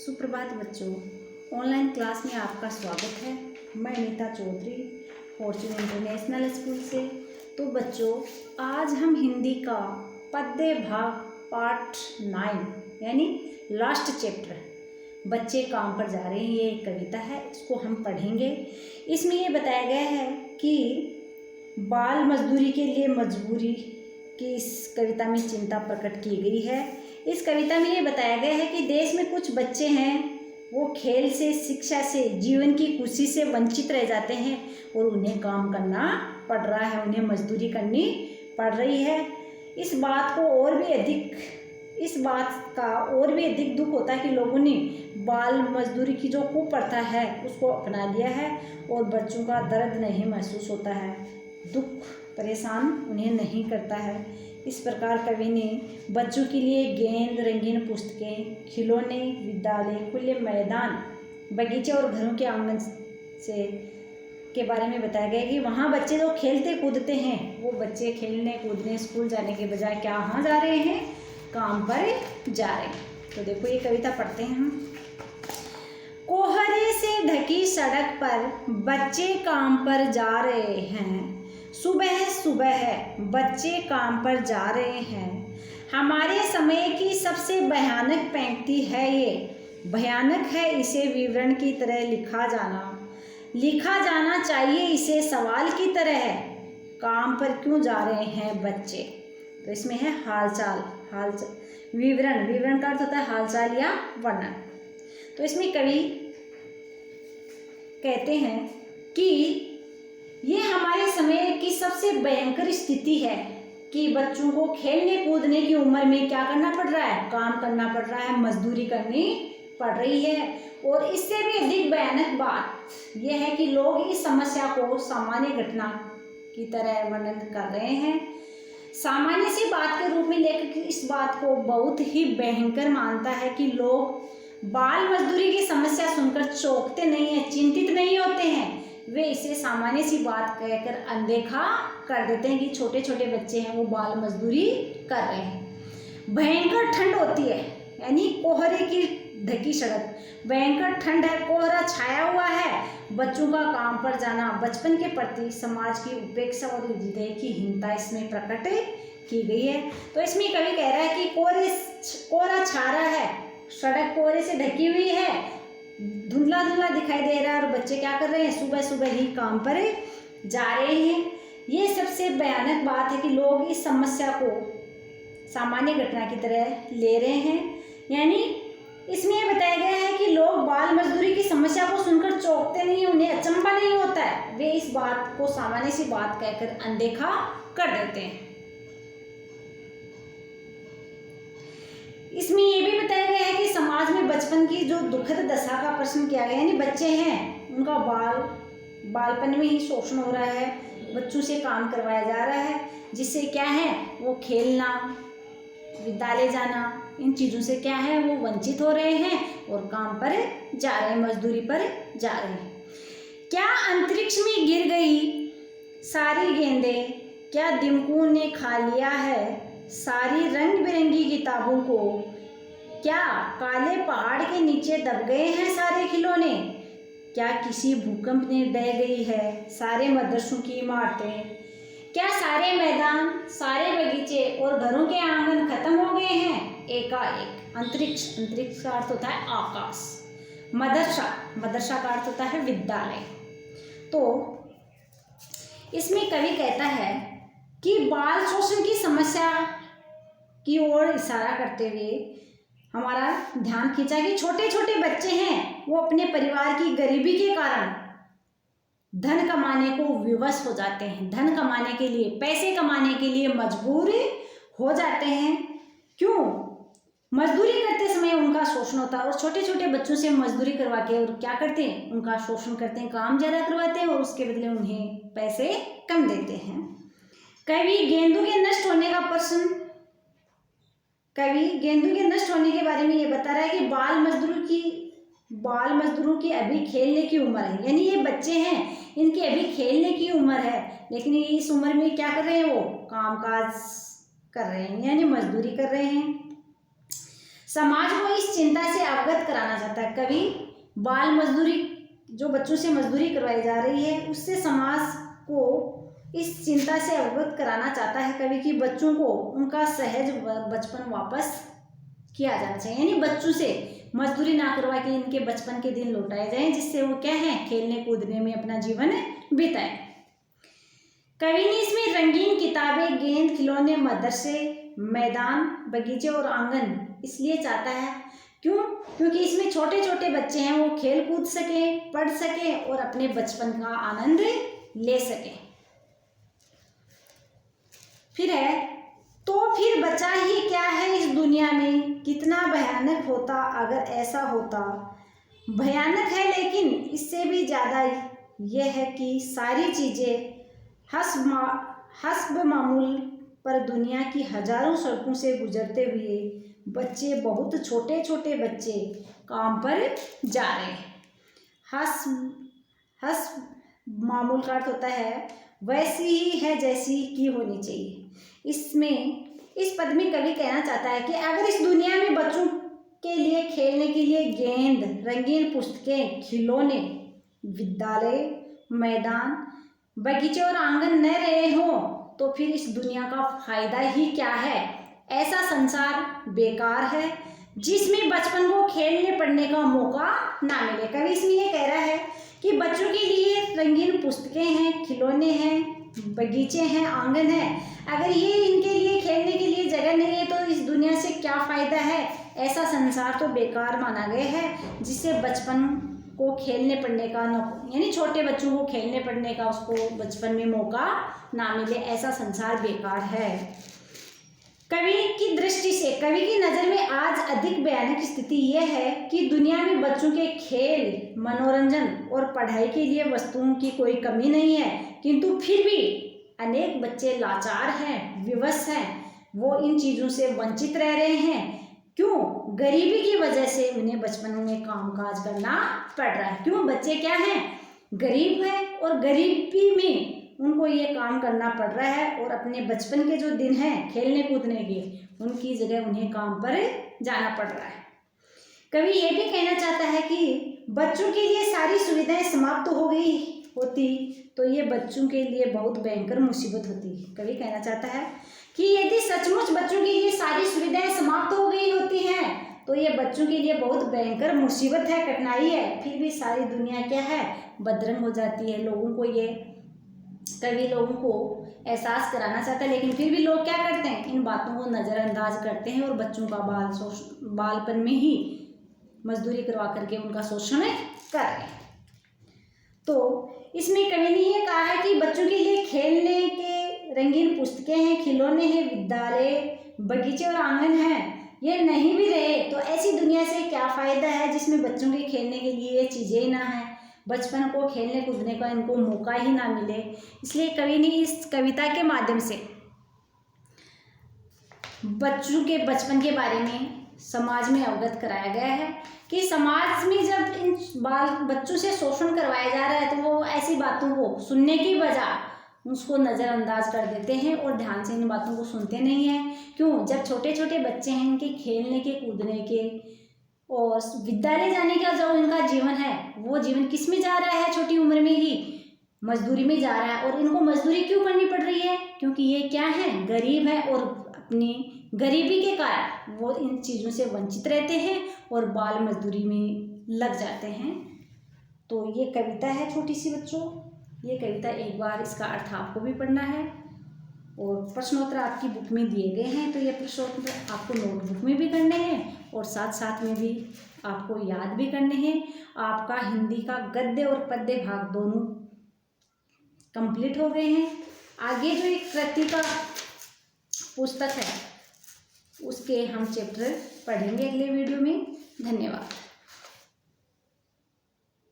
सुप्रभात बच्चों, online class में आपका स्वागत है। मैं Neeta Chaudhary, Fortune International school से। तो बच्चों, आज हम हिंदी का पद्य भाग पार्ट 9 यानी लास्ट चैप्टर बच्चे काम पर जा रहे हैं, ये एक कविता है, इसको हम पढ़ेंगे। इसमें ये बताया गया है कि बाल मजदूरी के लिए मजबूरी की इस कविता में चिंता प्रकट की गई है। इस कविता में ये बताया गया है कि देश में कुछ बच्चे हैं, वो खेल से, शिक्षा से, जीवन की खुशी से वंचित रह जाते हैं और उन्हें काम करना पड़ रहा है, उन्हें मजदूरी करनी पड़ रही है। इस बात का और भी अधिक दुख होता है कि लोगों ने बाल मजदूरी की जो कुप्रथा है उसको अपना लिया है और बच्चों का दर्द नहीं महसूस होता है, दुख परेशान उन्हें नहीं करता है। इस प्रकार कवि ने बच्चों के लिए गेंद, रंगीन पुस्तकें, खिलौने, विद्यालय, खुले मैदान, बगीचे और घरों के आंगन से के बारे में बताया गया कि वहाँ बच्चे जो खेलते कूदते हैं, वो बच्चे खेलने कूदने स्कूल जाने के बजाय कहाँ जा रहे हैं, काम पर जा रहे हैं। तो देखो ये कविता पढ़ते हैं हम। कोहरे से ढकी सड़क पर बच्चे काम पर जा रहे हैं, सुबह सुबह बच्चे काम पर जा रहे हैं। हमारे समय की सबसे भयानक पंक्ति है ये, भयानक है इसे विवरण की तरह लिखा जाना चाहिए इसे सवाल की तरह। काम पर क्यों जा रहे हैं बच्चे? तो इसमें है हालचाल विवरण का अर्थ होता है हालचाल या वर्णन। तो इसमें कवि कहते हैं कि ये हमारे समय की सबसे भयंकर स्थिति है कि बच्चों को खेलने कूदने की उम्र में क्या करना पड़ रहा है, काम करना पड़ रहा है, मजदूरी करनी पड़ रही है। और इससे भी अधिक भयानक बात यह है कि लोग इस समस्या को सामान्य घटना की तरह वर्णन कर रहे हैं, सामान्य सी बात के रूप में लेकर इस बात को बहुत ही भयंकर मानता है कि लोग बाल मजदूरी की समस्या सुनकर चौंकते नहीं है, चिंतित नहीं होते हैं, वे इसे सामान्य सी बात कहकर अनदेखा कर देते हैं कि छोटे छोटे बच्चे हैं वो बाल मजदूरी कर रहे हैं। भयंकर ठंड होती है, यानी कोहरे की ढकी सड़क, भयंकर ठंड है, कोहरा छाया हुआ है, बच्चों का काम पर जाना, बचपन के प्रति समाज की उपेक्षा और हृदय की हीनता इसमें प्रकट की गई है। तो इसमें कवि कह रहा है कि कोहरा छा रहा है, सड़क कोहरे से ढकी हुई है, धुंधला धुंधला दिखाई दे रहा है और बच्चे क्या कर रहे हैं, सुबह सुबह ही काम पर जा रहे हैं। ये सबसे भयानक बात है कि लोग इस समस्या को सामान्य घटना की तरह ले रहे हैं। यानी इसमें यह बताया गया है कि लोग बाल मजदूरी की समस्या को सुनकर चौंकते नहीं, उन्हें अचंभा नहीं होता है, वे इस बात को सामान्य सी बात कहकर अनदेखा कर देते हैं। इसमें यह भी बताया गया है कि समाज में बचपन की जो दुखद दशा का प्रश्न किया गया, यानी बच्चे हैं उनका बालपन में ही शोषण हो रहा है, बच्चों से काम करवाया जा रहा है, जिससे क्या है वो खेलना, विद्यालय जाना, इन चीज़ों से क्या है वो वंचित हो रहे हैं और काम पर जा रहे हैं, मजदूरी पर जा रहे हैं। क्या अंतरिक्ष में गिर गई सारी गेंदें, क्या दिमकू ने खा लिया है सारी रंग बिरंगी किताबों को, क्या काले पहाड़ के नीचे दब गए हैं सारे खिलौने, क्या किसी भूकंप ने ढह गई है सारे मदरसों की इमारतें, क्या सारे मैदान, सारे बगीचे और घरों के आंगन खत्म हो गए हैं एकाएक। अंतरिक्ष का अर्थ होता है आकाश, मदरसा का अर्थ होता है विद्यालय। तो इसमें कवि कहता है कि बाल शोषण की समस्या की ओर इशारा करते हुए हमारा ध्यान खींचा कि छोटे छोटे बच्चे हैं वो अपने परिवार की गरीबी के कारण धन कमाने को विवश हो जाते हैं, धन कमाने के लिए, पैसे कमाने के लिए मजबूर हो जाते हैं। क्यों? मजदूरी करते समय उनका शोषण होता है और छोटे छोटे बच्चों से मजदूरी करवा के और क्या करते हैं, उनका शोषण करते हैं, काम ज़्यादा करवाते हैं और उसके बदले उन्हें पैसे कम देते हैं। कवि गेंदों के नष्ट होने के बारे में ये बता रहा है कि बाल मजदूरों की अभी खेलने की उम्र है, यानी ये बच्चे हैं इनकी अभी खेलने की उम्र है, लेकिन इस उम्र में क्या कर रहे हैं, वो कामकाज कर रहे हैं, यानी मजदूरी कर रहे हैं। समाज को इस चिंता से अवगत कराना चाहता कवि बाल मजदूरी, जो बच्चों से मजदूरी करवाई जा रही है, उससे समाज को इस चिंता से अवगत कराना चाहता है कवि कि बच्चों को उनका सहज बचपन वापस किया जाना चाहिए, यानी बच्चों से मजदूरी ना करवा के इनके बचपन के दिन लौटाए जाएं, जिससे वो क्या है, खेलने कूदने में अपना जीवन बिताएं। कवि ने इसमें रंगीन किताबें, गेंद, खिलौने, मदरसे, मैदान, बगीचे और आंगन इसलिए चाहता है, क्यों? क्योंकि इसमें छोटे छोटे बच्चे हैं, वो खेल कूद सके, पढ़ सके और अपने बचपन का आनंद ले सके। फिर है, तो फिर बचा ही क्या है इस दुनिया में, कितना भयानक होता अगर ऐसा होता। भयानक है, लेकिन इससे भी ज़्यादा यह है कि सारी चीज़ें हस्ब मामूल पर दुनिया की हजारों सड़कों से गुजरते हुए बच्चे, बहुत छोटे छोटे बच्चे काम पर जा रहे हैं। हस्ब मामूल का अर्थ होता है वैसी ही है जैसी की होनी चाहिए। इसमें इस पद में कवि कहना चाहता है कि अगर इस दुनिया में बच्चों के लिए खेलने के लिए गेंद, रंगीन पुस्तकें, खिलौने, विद्यालय, मैदान, बगीचे और आंगन न रहे हों, तो फिर इस दुनिया का फायदा ही क्या है। ऐसा संसार बेकार है जिसमें बचपन को खेलने पढ़ने का मौका ना मिले। कवि इसमें ये कह रहा है कि बच्चों के लिए रंगीन पुस्तकें हैं, खिलौने हैं, बगीचे हैं, आंगन है, अगर ये इनके लिए खेलने के लिए जगह नहीं है तो इस दुनिया से क्या फ़ायदा है। ऐसा संसार तो बेकार माना गया है जिससे बचपन को खेलने पढ़ने का, यानी छोटे बच्चों को खेलने पढ़ने का उसको बचपन में मौका ना मिले, ऐसा संसार बेकार है। कवि की दृष्टि से, कवि की नज़र में आज अधिक भयानक स्थिति यह है कि दुनिया में बच्चों के खेल, मनोरंजन और पढ़ाई के लिए वस्तुओं की कोई कमी नहीं है, किंतु फिर भी अनेक बच्चे लाचार हैं, विवश हैं, वो इन चीज़ों से वंचित रह रहे हैं। क्यों? गरीबी की वजह से उन्हें बचपन में कामकाज करना पड़ रहा है। क्यों? बच्चे क्या हैं, गरीब हैं और गरीबी में उनको ये काम करना पड़ रहा है और अपने बचपन के जो दिन हैं खेलने कूदने के, उनकी जगह उन्हें काम पर जाना पड़ रहा है। कवि ये भी कहना चाहता है कि बच्चों के लिए सारी सुविधाएं समाप्त हो गई होती तो ये बच्चों के लिए बहुत भयंकर मुसीबत होती। कवि कहना चाहता है कि यदि सचमुच बच्चों के लिए सारी सुविधाएं समाप्त हो गई होती हैं तो ये बच्चों के लिए बहुत भयंकर मुसीबत है, कठिनाई है। फिर भी सारी दुनिया क्या है, बदरंग हो जाती है। लोगों को ये, कवि लोगों को एहसास कराना चाहता है, लेकिन फिर भी लोग क्या करते हैं, इन बातों को नज़रअंदाज करते हैं और बच्चों का बालपन में ही मजदूरी करवा करके उनका शोषण कर रहे हैं। तो इसमें कवि ने ये कहा है कि बच्चों के लिए खेलने के रंगीन पुस्तकें हैं, खिलौने हैं, विद्यालय, बगीचे और आंगन हैं, ये नहीं भी रहे तो ऐसी दुनिया से क्या फ़ायदा है जिसमें बच्चों के खेलने के लिए ये चीज़ें ही ना हैं, बचपन को खेलने कूदने का इनको मौका ही ना मिले। इसलिए कवि ने इस कविता के माध्यम से बच्चों के बचपन के बारे में समाज में अवगत कराया गया है कि समाज में जब इन बच्चों से शोषण करवाया जा रहा है तो वो ऐसी बातों को सुनने की बजाय उसको नज़रअंदाज कर देते हैं और ध्यान से इन बातों को सुनते नहीं हैं। क्यों? जब छोटे छोटे बच्चे हैं, इनके खेलने के, कूदने के और विद्यालय जाने का जो इनका जीवन है, वो जीवन किस में जा रहा है, छोटी उम्र में ही मजदूरी में जा रहा है। और इनको मजदूरी क्यों करनी पड़ रही है? क्योंकि ये क्या है, गरीब है और अपनी गरीबी के कारण वो इन चीज़ों से वंचित रहते हैं और बाल मजदूरी में लग जाते हैं। तो ये कविता है छोटी सी बच्चों, ये कविता एक बार इसका अर्थ आपको भी पढ़ना है और प्रश्नोत्तर आपकी बुक में दिए गए हैं, तो ये प्रश्नोत्तर आपको नोटबुक में भी करने हैं और साथ साथ में भी आपको याद भी करने हैं। आपका हिंदी का गद्य और पद्य भाग दोनों कंप्लीट हो गए हैं। आगे जो एक कृति का पुस्तक है उसके हम चैप्टर पढ़ेंगे अगले वीडियो में। धन्यवाद।